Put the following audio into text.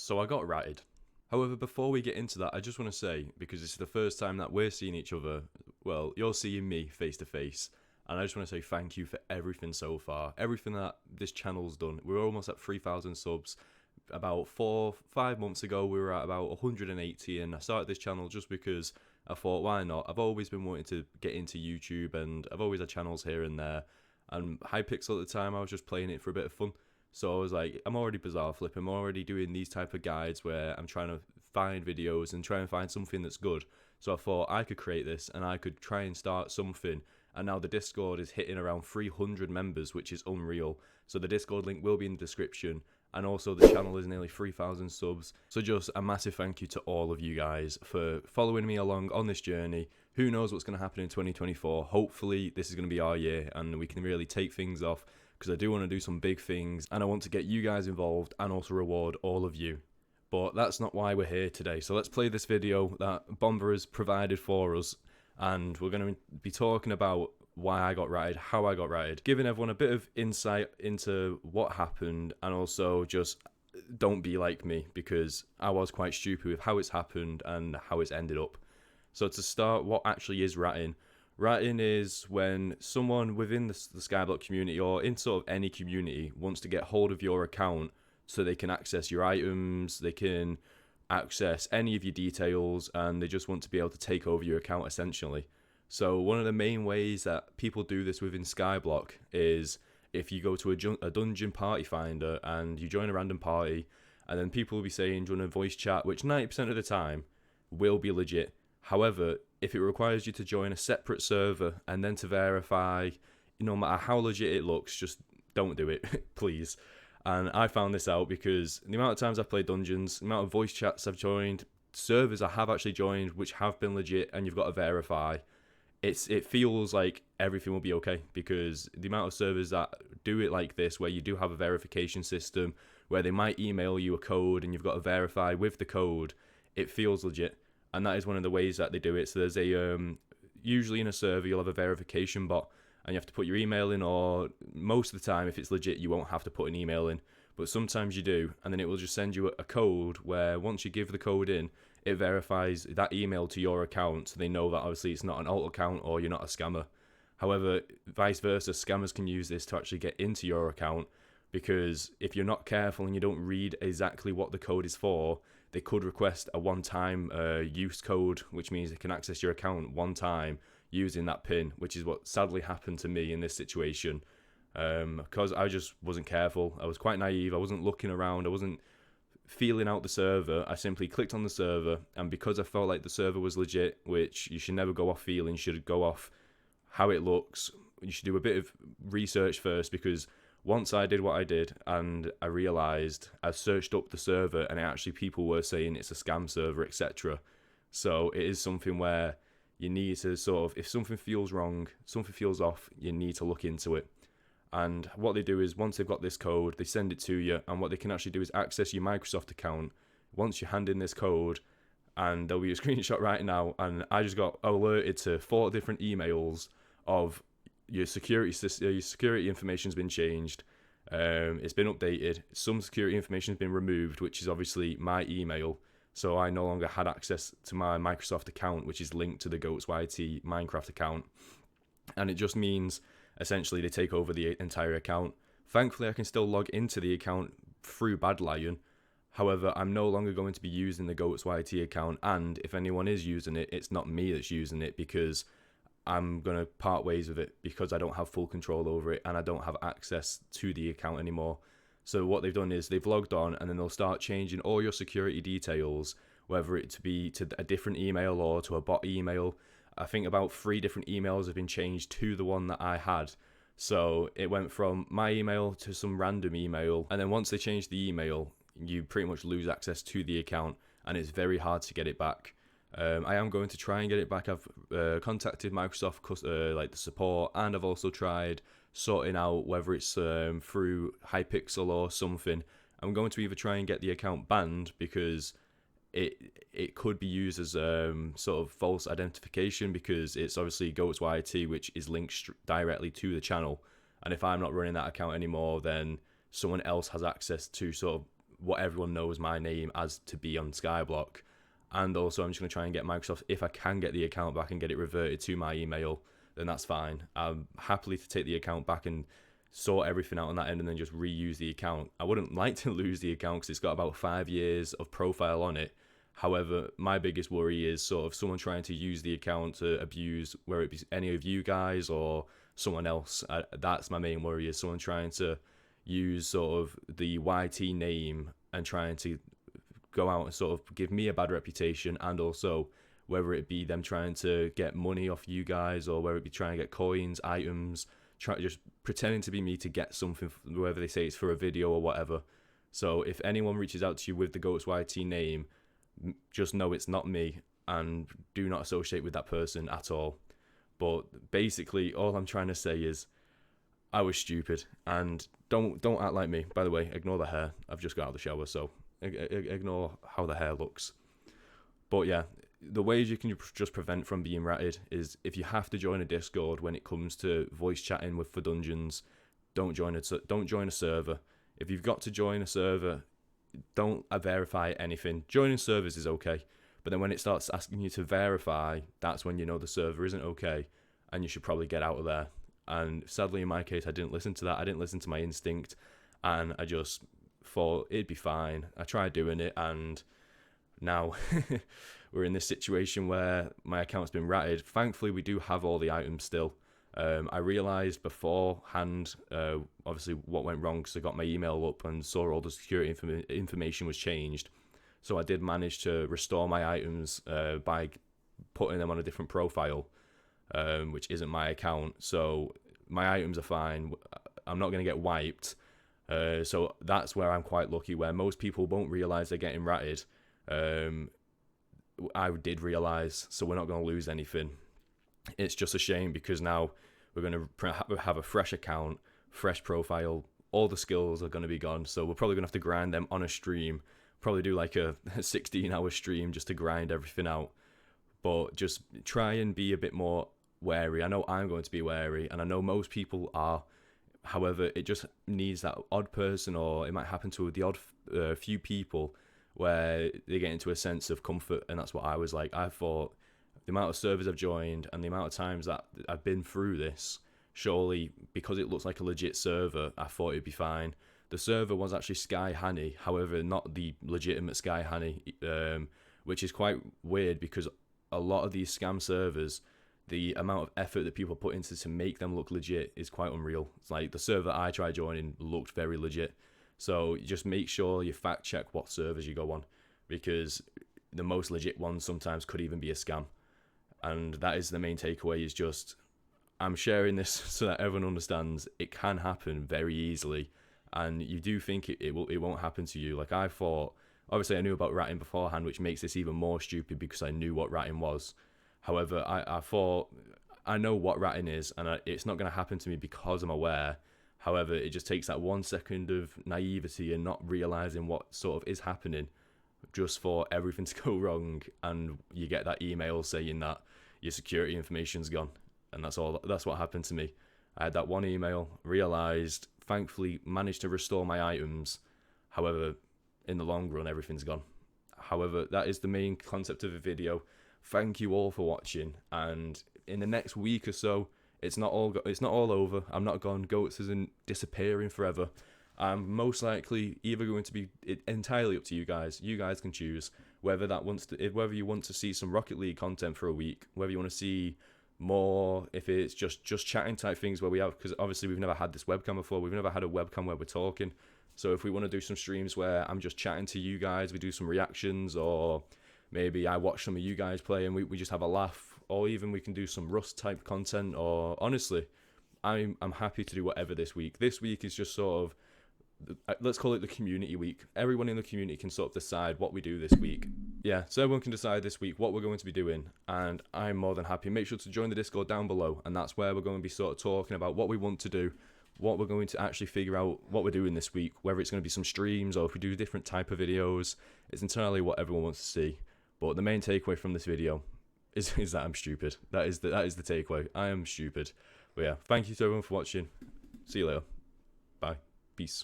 So I got ratted. However, before we get into that, I just want to say, because this is the first time that we're seeing each other, well, you're seeing me face to face, and I just want to say thank you for everything so far. Everything that this channel's done. We're almost at 3,000 subs. About 5 months ago, we were at about 180, and I started this channel just because I thought, why not? I've always been wanting to get into YouTube, and I've always had channels here and there. And Hypixel at the time, I was just playing it for a bit of fun. So I was like, I'm already bizarre flip. I'm already doing these type of guides where I'm trying to find videos and try and find something that's good. So I thought I could create this and I could try and start something. And now the Discord is hitting around 300 members, which is unreal. So the Discord link will be in the description. And also the channel is nearly 3,000 subs. So just a massive thank you to all of you guys for following me along on this journey. Who knows what's going to happen in 2024. Hopefully this is going to be our year and we can really take things off, because I do want to do some big things and I want to get you guys involved and also reward all of you. But that's not why we're here today. So let's play this video that Bomber has provided for us, and we're going to be talking about why I got ratted, how I got ratted, giving everyone a bit of insight into what happened, and also just don't be like me, because I was quite stupid with how it's happened and how it's ended up. So to start, what actually is ratting? Ratting is when someone within the Skyblock community or in sort of any community wants to get hold of your account so they can access your items, they can access any of your details, and they just want to be able to take over your account essentially. So one of the main ways that people do this within Skyblock is if you go to a dungeon party finder and you join a random party, and then people will be saying, do you want a voice chat, which 90% of the time will be legit. However, if it requires you to join a separate server and then to verify, no matter how legit it looks, just don't do it, please. And I found this out because the amount of times I've played dungeons, the amount of voice chats I've joined, servers I have actually joined which have been legit and you've got to verify, it feels like everything will be okay, because the amount of servers that do it like this, where you do have a verification system, where they might email you a code and you've got to verify with the code, it feels legit. And that is one of the ways that they do it. So there's a, usually in a server, you'll have a verification bot and you have to put your email in, or most of the time, if it's legit, you won't have to put an email in. But sometimes you do, and then it will just send you a code where once you give the code in, it verifies that email to your account, so they know that obviously it's not an alt account or you're not a scammer. However, vice versa, scammers can use this to actually get into your account, because if you're not careful and you don't read exactly what the code is for, they could request a one-time use code, which means they can access your account one time using that PIN, which is what sadly happened to me in this situation. Because I just wasn't careful. I was quite naive. I wasn't looking around. I wasn't feeling out the server. I simply clicked on the server, and because I felt like the server was legit, which you should never go off feeling, you should go off how it looks. You should do a bit of research first, because once I did what I did and I realized, I searched up the server and actually people were saying it's a scam server, etc. So it is something where you need to sort of, if something feels wrong, something feels off, you need to look into it. And what they do is, once they've got this code, they send it to you, and what they can actually do is access your Microsoft account once you hand in this code, and there'll be a screenshot right now, and I just got alerted to 4 different emails of your security information's been changed, it's been updated, some security information has been removed, which is obviously my email, so I no longer had access to my Microsoft account, which is linked to the Goatszz Minecraft account, and it just means essentially they take over the entire account. Thankfully I can still log into the account through Bad Lion, however I'm no longer going to be using the Goatszz account, and if anyone is using it, it's not me that's using it, because I'm going to part ways with it, because I don't have full control over it and I don't have access to the account anymore. So what they've done is they've logged on, and then they'll start changing all your security details, whether it to be to a different email or to a bot email. I think about 3 different emails have been changed to the one that I had. So it went from my email to some random email, and then once they change the email, you pretty much lose access to the account, and it's very hard to get it back. I am going to try and get it back. I've contacted Microsoft, like the support, and I've also tried sorting out whether it's through Hypixel or something. I'm going to either try and get the account banned, because it could be used as sort of false identification, because it's obviously Goatszz, which is linked directly to the channel, and if I'm not running that account anymore, then someone else has access to sort of what everyone knows my name as to be on Skyblock. And also, I'm just going to try and get Microsoft, if I can get the account back and get it reverted to my email, then that's fine. I'm happily to take the account back and sort everything out on that end and then just reuse the account. I wouldn't like to lose the account because it's got about 5 years of profile on it. However, my biggest worry is sort of someone trying to use the account to abuse, whether it be any of you guys or someone else. That's my main worry, is someone trying to use sort of the YT name and trying to go out and sort of give me a bad reputation, and also whether it be them trying to get money off you guys, or whether it be trying to get coins, items, just pretending to be me to get something, whether they say it's for a video or whatever. So if anyone reaches out to you with the Goatszz YT name, just know it's not me, and do not associate with that person at all. But basically, all I'm trying to say is I was stupid, and don't act like me. By the way, ignore the hair. I've just got out of the shower, so ignore how the hair looks. But yeah, the ways you can just prevent from being ratted is, if you have to join a Discord when it comes to voice chatting for dungeons, don't join a server. If you've got to join a server, don't verify anything. Joining servers is okay, but then when it starts asking you to verify, that's when you know the server isn't okay, and you should probably get out of there. And sadly, in my case, I didn't listen to that. I didn't listen to my instinct, and I just thought it'd be fine. I tried doing it, and now we're in this situation where my account's been ratted. Thankfully, we do have all the items still. I realised beforehand, obviously, what went wrong, because I got my email up and saw all the security information was changed. So I did manage to restore my items by putting them on a different profile, which isn't my account. So my items are fine. I'm not going to get wiped. So that's where I'm quite lucky, where most people won't realise they're getting ratted. I did realise, so we're not going to lose anything. It's just a shame, because now we're going to have a fresh account, fresh profile. All the skills are going to be gone, so we're probably going to have to grind them on a stream. Probably do like a 16-hour stream just to grind everything out. But just try and be a bit more wary. I know I'm going to be wary, and I know most people are. However, it just needs that odd person, or it might happen to the odd few people, where they get into a sense of comfort, and that's what I was like. I thought, the amount of servers I've joined and the amount of times that I've been through this, surely, because it looks like a legit server, I thought it'd be fine. The server was actually Sky Honey, however, not the legitimate Sky Honey, which is quite weird, because a lot of these scam servers, the amount of effort that people put into to make them look legit is quite unreal. It's like the server I tried joining looked very legit. So just make sure you fact check what servers you go on, because the most legit ones sometimes could even be a scam. And that is the main takeaway, is just, I'm sharing this so that everyone understands it can happen very easily, and you do think it won't happen to you. Like, I thought, obviously I knew about ratting beforehand, which makes this even more stupid because I knew what ratting was. However, I thought, I know what ratting is, and it's not going to happen to me because I'm aware. However, it just takes that 1 second of naivety and not realising what sort of is happening, just for everything to go wrong, and you get that email saying that your security information's gone. And that's what happened to me. I had that one email, realised, thankfully managed to restore my items. However, in the long run, everything's gone. However, that is the main concept of the video. Thank you all for watching, and in the next week or so, it's not all over. I'm not gone. Goatszz isn't disappearing forever. I'm most likely either going to be entirely up to you guys. You guys can choose whether you want to see some Rocket League content for a week, whether you want to see more, if it's just chatting type things where we have, because obviously we've never had this webcam before. We've never had a webcam where we're talking. So if we want to do some streams where I'm just chatting to you guys, we do some reactions, or maybe I watch some of you guys play and we just have a laugh, or even we can do some Rust type content. Or honestly, I'm happy to do whatever this week. This week is just sort of, let's call it the community week. Everyone in the community can sort of decide what we do this week. Yeah, so everyone can decide this week what we're going to be doing, and I'm more than happy. Make sure to join the Discord down below, and that's where we're going to be sort of talking about what we want to do, what we're going to actually figure out what we're doing this week, whether it's going to be some streams or if we do different type of videos. It's entirely what everyone wants to see. But the main takeaway from this video is that I'm stupid. That is the takeaway. I am stupid. But yeah, thank you to everyone for watching. See you later. Bye. Peace.